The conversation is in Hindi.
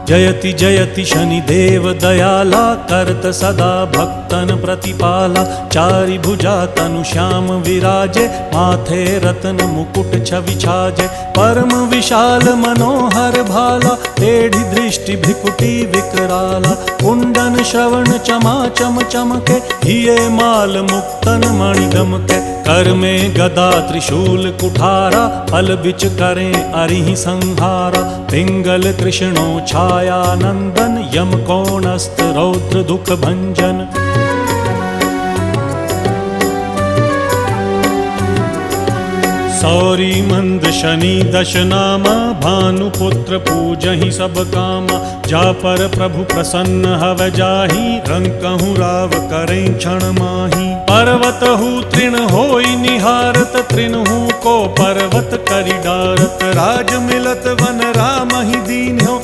जयति जयति शनिदेव दयाला, करत सदा भक्तन प्रतिपाला। चारि भुजा तनु श्याम विराजे, माथे रत्न मुकुट छवि छाजे। परम विशाल मनोहर भाला, टेढ़ी दृष्टि भ्रिकुटी विकराला। कुंडन श्रवण चमाचम चमके, हिये माल मुक्तन मणि दमके। कर में गदा त्रिशूल कुठारा, फल बिच करें अरिहि संहारा। पिंगल कृष्णो छाया नंदन, यम कोणस्थ रौद्र दुख भंजन। सौरी मंद शनि दश नामा, भानुपुत्र पूजहि सब कामा। जा पर प्रभु प्रसन्न हव जाहि, रंकहु राव करें क्षण माही। पर्वत हु तृण होई निहारत, तृणहु को पर्वत करि डारत। राज मिलत वन राम ही दीन्हो,